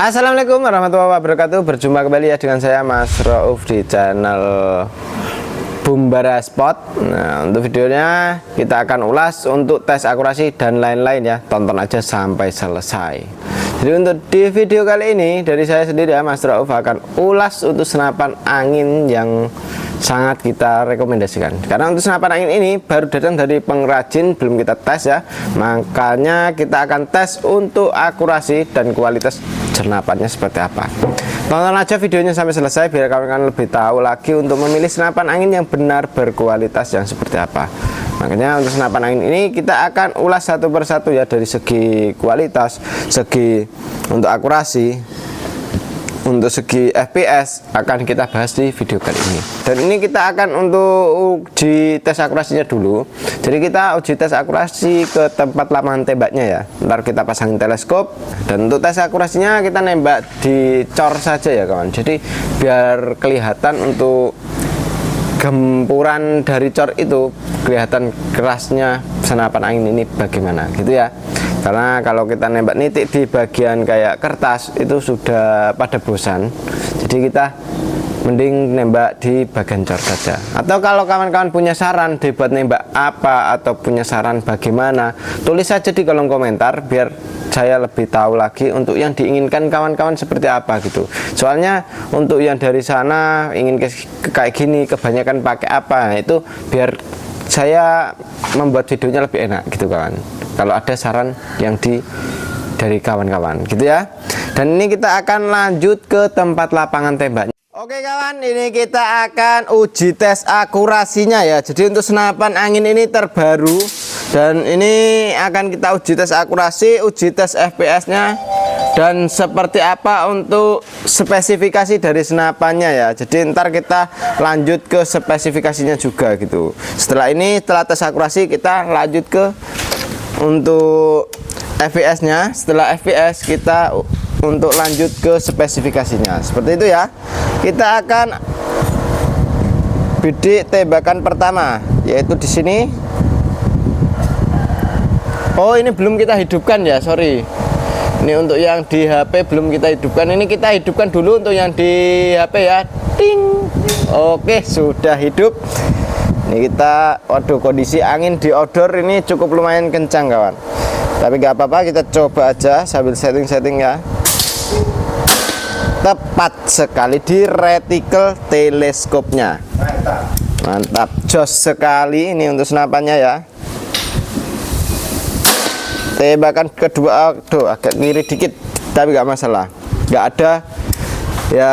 Assalamualaikum warahmatullahi wabarakatuh. Berjumpa kembali ya dengan saya Mas Rauf di channel Bumbara Spot. Nah, untuk videonya kita akan ulas untuk tes akurasi dan lain-lain ya. Tonton aja sampai selesai. Jadi untuk di video kali ini dari saya sendiri ya, Mas Rauf akan ulas untuk senapan angin yang sangat kita rekomendasikan. Karena untuk senapan angin ini baru datang dari pengrajin, belum kita tes ya. Makanya kita akan tes untuk akurasi dan kualitas senapannya seperti apa. Tonton aja videonya sampai selesai biar kalian lebih tahu lagi untuk memilih senapan angin yang benar berkualitas yang seperti apa. Makanya untuk senapan angin ini kita akan ulas satu persatu ya, dari segi kualitas, segi untuk akurasi, untuk segi FPS akan kita bahas di video kali ini. Dan ini kita akan untuk uji tes akurasinya dulu. Jadi kita uji tes akurasi ke tempat lapangan tembaknya ya. Ntar kita pasangin teleskop. Dan untuk tes akurasinya kita nembak di cor saja ya kawan. Jadi biar kelihatan untuk gempuran dari cor itu, kelihatan kerasnya senapan angin ini bagaimana gitu ya. Karena kalau kita nembak nitik di bagian kayak kertas itu sudah pada bosan. Jadi kita mending nembak di bagian cor saja. Atau kalau kawan-kawan punya saran dibuat nembak apa atau punya saran bagaimana, tulis saja di kolom komentar biar saya lebih tahu lagi untuk yang diinginkan kawan-kawan seperti apa gitu. Soalnya untuk yang dari sana ingin kayak gini, kebanyakan pakai apa, itu biar saya membuat videonya lebih enak gitu kawan. Kalau ada saran yang dari kawan-kawan gitu ya. Dan ini kita akan lanjut ke tempat lapangan tembaknya. Oke kawan, ini kita akan uji tes akurasinya ya. Jadi untuk senapan angin ini terbaru, dan ini akan kita uji tes akurasi, uji tes FPS-nya, dan seperti apa untuk spesifikasi dari senapannya ya. Jadi ntar kita lanjut ke spesifikasinya juga gitu. Setelah ini, setelah tes akurasi, kita lanjut ke untuk FPS-nya. Setelah FPS kita untuk lanjut ke spesifikasinya. Seperti itu ya. Kita akan bidik tembakan pertama, yaitu di sini. Oh, ini belum kita hidupkan ya, sorry. Ini untuk yang di HP belum kita hidupkan. Ini kita hidupkan dulu untuk yang di HP ya. Ting. Oke, sudah hidup. Ini kita, waduh, kondisi angin di outdoor ini cukup lumayan kencang kawan. Tapi nggak apa-apa, kita coba aja sambil setting-setting ya. Tepat sekali di retikel teleskopnya. Mantap, jos sekali ini untuk senapannya ya. Tembakan kedua, aduh, agak kiri dikit, tapi nggak masalah. Nggak ada ya,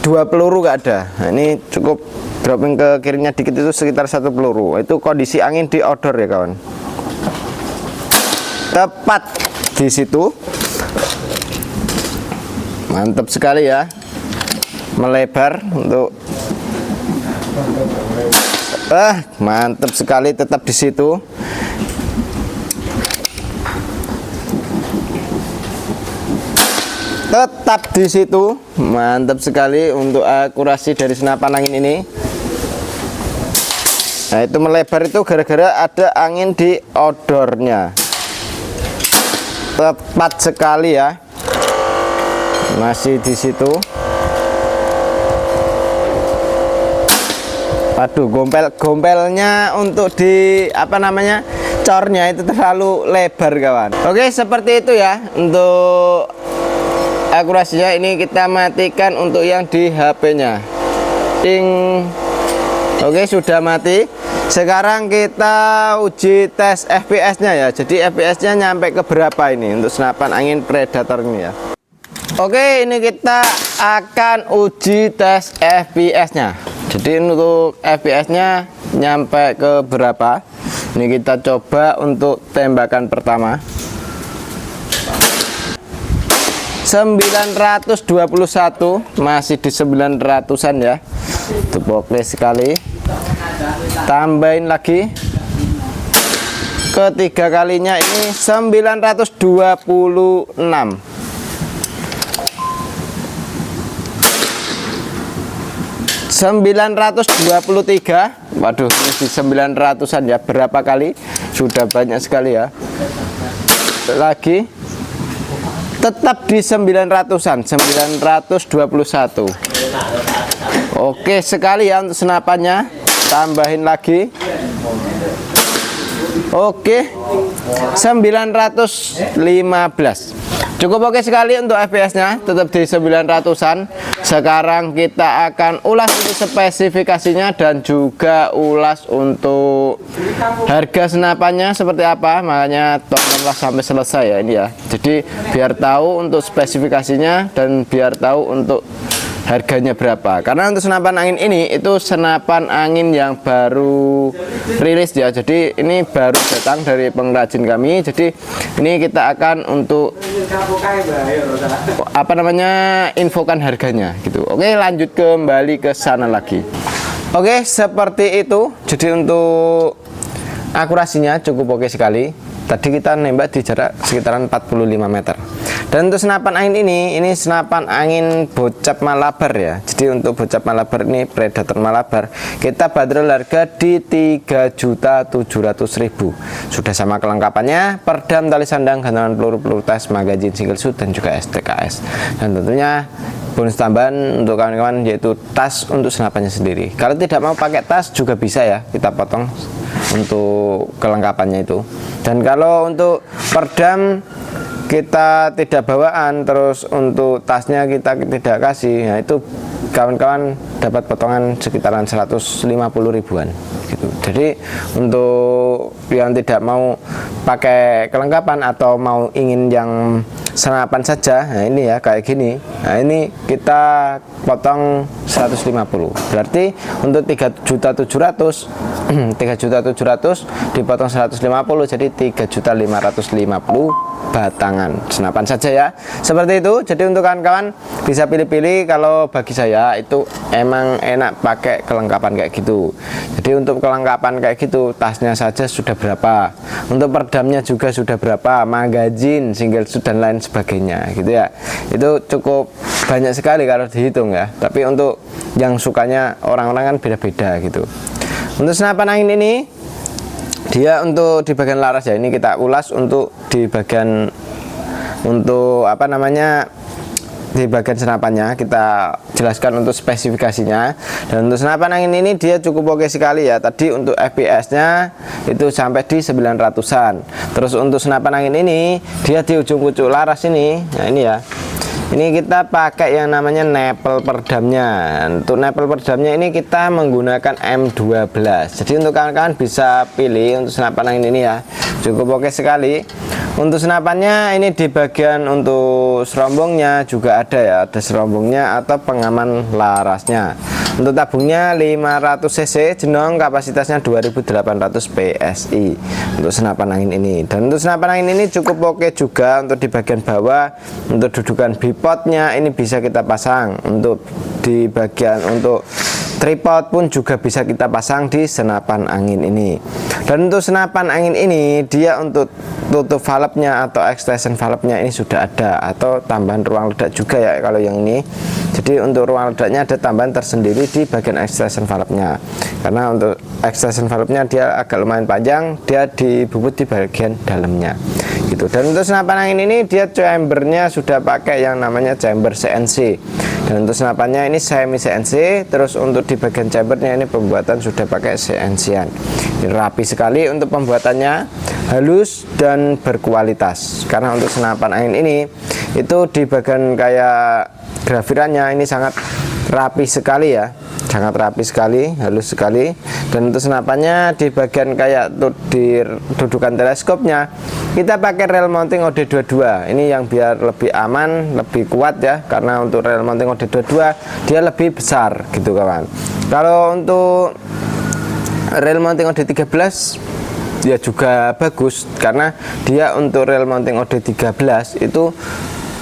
2 peluru nggak ada. Nah, ini cukup dropping ke kirinya dikit, itu sekitar 1 peluru. Itu kondisi angin di outdoor ya kawan. Tepat di situ. Mantap sekali ya, melebar untuk mantap sekali, tetap di situ. Tetap di situ. Mantap sekali untuk akurasi dari senapan angin ini. Nah, itu melebar itu gara-gara ada angin di outdoornya. Tepat sekali ya. Masih di situ. Waduh, gompelnya untuk di apa namanya, cornya itu terlalu lebar kawan. Oke, seperti itu ya untuk akurasinya. Ini kita matikan untuk yang di HP-nya. Ting. Oke, sudah mati. Sekarang kita uji tes FPS-nya ya. Jadi FPS-nya nyampe ke berapa ini untuk senapan angin Predator ini ya. Oke, ini kita akan uji tes FPS-nya. Jadi untuk FPS-nya nyampe ke berapa? Ini kita coba untuk tembakan pertama. 921, masih di 900-an ya. Itu oke sekali. Tambahin lagi. Ketiga kalinya ini 926. 923. Waduh, ini di 900-an ya. Berapa kali? Sudah banyak sekali ya. Lagi tetap di 900-an, 921. Oke sekali ya untuk senapannya, tambahin lagi. Oke, 915. Cukup oke sekali untuk FPS-nya, tetap di 900-an. Sekarang kita akan ulas untuk spesifikasinya dan juga ulas untuk harga senapannya seperti apa. Makanya tontonlah sampai selesai ya ini ya. Jadi biar tahu untuk spesifikasinya dan biar tahu untuk harganya berapa. Karena untuk senapan angin ini itu senapan angin yang baru rilis ya. Jadi ini baru datang dari pengrajin kami. Jadi ini kita akan untuk apa namanya, infokan harganya gitu. Oke, lanjut kembali ke sana lagi. Oke, seperti itu. Jadi untuk akurasinya cukup oke sekali. Tadi kita nembak di jarak sekitaran 45 meter. Dan untuk senapan angin ini senapan angin bocap Malabar ya. Jadi untuk bocap Malabar ini Predator Malabar, kita bandrol harga di 3.700.000. Sudah sama kelengkapannya, perdam, tali sandang, gantungan peluru tes, magazin single shoot dan juga STKS. Dan tentunya bonus tambahan untuk kawan-kawan yaitu tas untuk senapannya sendiri. Kalau tidak mau pakai tas juga bisa ya, kita potong untuk kelengkapannya itu. Dan kalau untuk perdam kita tidak bawaan, terus untuk tasnya kita tidak kasih, nah itu kawan-kawan dapat potongan sekitaran 150 ribuan gitu. Jadi untuk yang tidak mau pakai kelengkapan atau mau ingin yang senapan saja, nah ini ya kayak gini, nah ini kita potong 150. Berarti untuk 3.700 3.700 dipotong 150, jadi 3.550 batangan senapan saja ya. Seperti itu. Jadi untuk kawan-kawan bisa pilih-pilih. Kalau bagi saya itu emang enak pakai kelengkapan kayak gitu. Jadi untuk kelengkapan kayak gitu, tasnya saja sudah berapa, untuk perdamnya juga sudah berapa, magazin, single shoot dan lain sebagainya gitu ya. Itu cukup banyak sekali kalau dihitung ya. Tapi untuk yang sukanya orang-orang kan beda-beda gitu. Untuk senapan angin ini dia untuk di bagian laras ya, ini kita ulas untuk di bagian untuk apa namanya, di bagian senapannya kita jelaskan untuk spesifikasinya. Dan untuk senapan angin ini dia cukup oke sekali ya. Tadi untuk FPS nya itu sampai di 900-an. Terus untuk senapan angin ini dia di ujung pucuk laras ini, nah ini ya, ini kita pakai yang namanya nepel perdamnya. Untuk nepel perdamnya ini kita menggunakan M12. Jadi untuk kawan-kawan bisa pilih untuk senapan angin ini ya, cukup oke sekali. Untuk senapannya ini di bagian untuk serombongnya juga ada ya, ada serombongnya atau pengaman larasnya. Untuk tabungnya 500 cc jenong, kapasitasnya 2800 PSI untuk senapan angin ini. Dan untuk senapan angin ini cukup oke juga untuk di bagian bawah. Untuk dudukan bipodnya ini bisa kita pasang. Untuk di bagian untuk tripod pun juga bisa kita pasang di senapan angin ini. Dan untuk senapan angin ini dia untuk tutup valve-nya atau extension valve-nya ini sudah ada, atau tambahan ruang ledak juga ya kalau yang ini. Jadi untuk ruang ledaknya ada tambahan tersendiri di bagian extension valve-nya. Karena untuk extension valve-nya dia agak lumayan panjang, dia dibubut di bagian dalamnya gitu. Dan untuk senapan angin ini dia chambernya sudah pakai yang namanya chamber CNC. Dan untuk senapannya ini semi CNC. Terus untuk di bagian chambernya ini pembuatan sudah pakai CNC-an. Rapi sekali untuk pembuatannya, halus dan berkualitas. Karena untuk senapan angin ini itu di bagian kayak grafirannya ini sangat rapi sekali ya, sangat rapi sekali, halus sekali. Dan untuk senapannya di bagian kayak di dudukan teleskopnya kita pakai rel mounting OD22. Ini yang biar lebih aman, lebih kuat ya, karena untuk rel mounting OD22 dia lebih besar gitu kawan. Kalau untuk rel mounting OD13 ya juga bagus, karena dia untuk rel mounting OD13 itu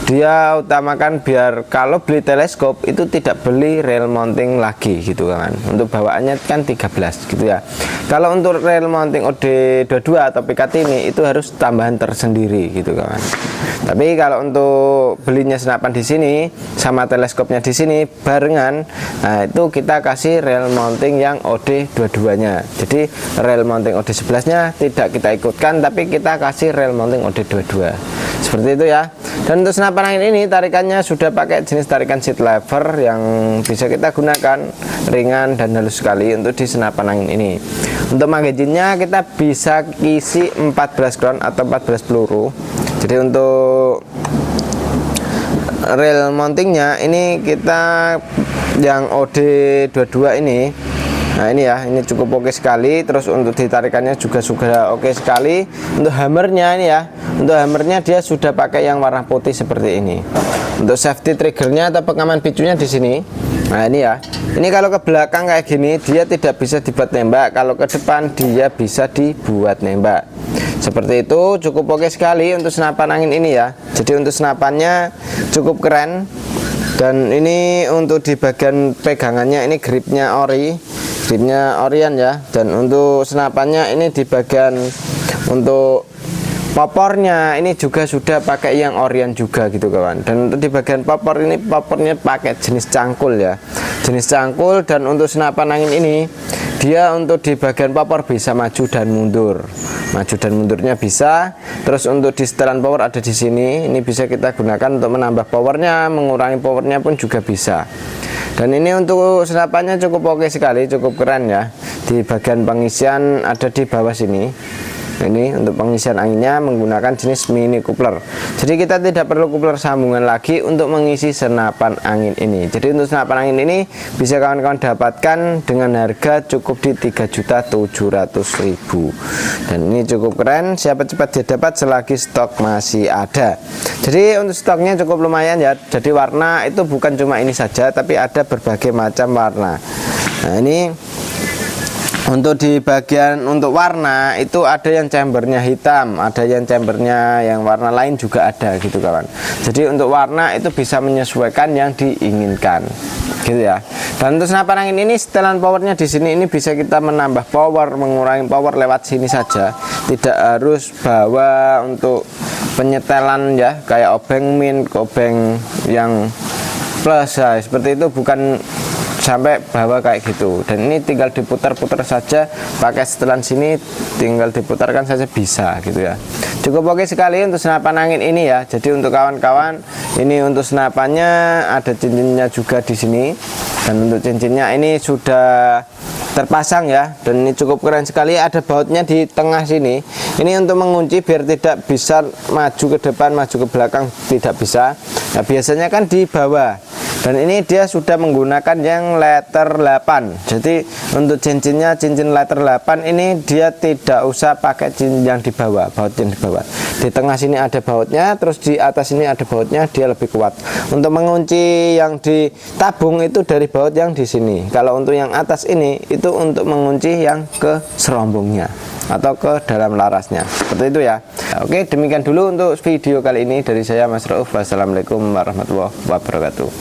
dia utamakan biar kalau beli teleskop itu tidak beli rel mounting lagi gitu kan. Untuk bawaannya kan 13 gitu ya. Kalau untuk rel mounting OD22 atau PKT ini itu harus tambahan tersendiri gitu kan. Tapi kalau untuk belinya senapan di sini sama teleskopnya di sini barengan, nah itu kita kasih rel mounting yang OD22-nya. Jadi rel mounting OD11-nya tidak kita ikutkan, tapi kita kasih rel mounting OD22. Seperti itu ya. Dan untuk senapan senapan angin ini tarikannya sudah pakai jenis tarikan seat lever yang bisa kita gunakan, ringan dan halus sekali untuk di senapan angin ini. Untuk magazinnya kita bisa isi 14 round atau 14 peluru. Jadi untuk rail mountingnya ini kita yang OD22 ini. Nah ini ya, ini cukup oke sekali. Terus untuk ditarikannya juga sudah oke sekali. Untuk hammernya ini ya, untuk hammernya dia sudah pakai yang warna putih seperti ini. Untuk safety triggernya atau pengaman picunya di sini. Nah ini ya, ini kalau ke belakang kayak gini dia tidak bisa dibuat nembak. Kalau ke depan dia bisa dibuat nembak. Seperti itu, cukup oke sekali untuk senapan angin ini ya. Jadi untuk senapannya cukup keren. Dan ini untuk di bagian pegangannya ini gripnya Orion ya. Dan untuk senapannya ini di bagian untuk popornya ini juga sudah pakai yang Orion juga gitu kawan. Dan untuk di bagian popor ini popornya pakai jenis cangkul ya, jenis cangkul. Dan untuk senapan angin ini dia untuk di bagian popor bisa maju dan mundur, maju dan mundurnya bisa. Terus untuk di setelan power ada di sini, ini bisa kita gunakan untuk menambah powernya, mengurangi powernya pun juga bisa. Dan ini untuk senapannya cukup oke sekali, cukup keren ya. Di bagian pengisian ada di bawah sini. Ini untuk pengisian anginnya menggunakan jenis mini coupler. Jadi kita tidak perlu coupler sambungan lagi untuk mengisi senapan angin ini. Jadi untuk senapan angin ini bisa kawan-kawan dapatkan dengan harga cukup di 3.700.000. Dan ini cukup keren, siapa cepat dia dapat selagi stok masih ada. Jadi untuk stoknya cukup lumayan ya. Jadi warna itu bukan cuma ini saja, tapi ada berbagai macam warna. Nah ini untuk di bagian untuk warna itu ada yang chambernya hitam, ada yang chambernya yang warna lain juga ada gitu kawan. Jadi untuk warna itu bisa menyesuaikan yang diinginkan gitu ya. Dan untuk senapan angin ini setelan powernya di sini ini bisa kita menambah power, mengurangi power lewat sini saja. Tidak harus bawa untuk penyetelan ya, kayak obeng min, obeng yang plus ya, seperti itu bukan sampai bawah kayak gitu. Dan ini tinggal diputar-putar saja pakai setelan sini, tinggal diputarkan saja bisa gitu ya. Cukup oke sekali untuk senapan angin ini ya. Jadi untuk kawan-kawan ini untuk senapannya ada cincinnya juga di sini. Dan untuk cincinnya ini sudah terpasang ya. Dan ini cukup keren sekali, ada bautnya di tengah sini. Ini untuk mengunci biar tidak bisa maju ke depan, maju ke belakang, tidak bisa. Nah biasanya kan di bawah. Dan ini dia sudah menggunakan yang letter 8. Jadi untuk cincinnya, cincin letter 8 ini dia tidak usah pakai cincin yang di bawah, baut yang di bawah. Di tengah sini ada bautnya, terus di atas ini ada bautnya, dia lebih kuat. Untuk mengunci yang di tabung itu dari baut yang di sini. Kalau untuk yang atas ini itu untuk mengunci yang ke serombongnya atau ke dalam larasnya. Seperti itu ya. Oke, demikian dulu untuk video kali ini dari saya Mas Rauf. Wassalamualaikum warahmatullahi wabarakatuh.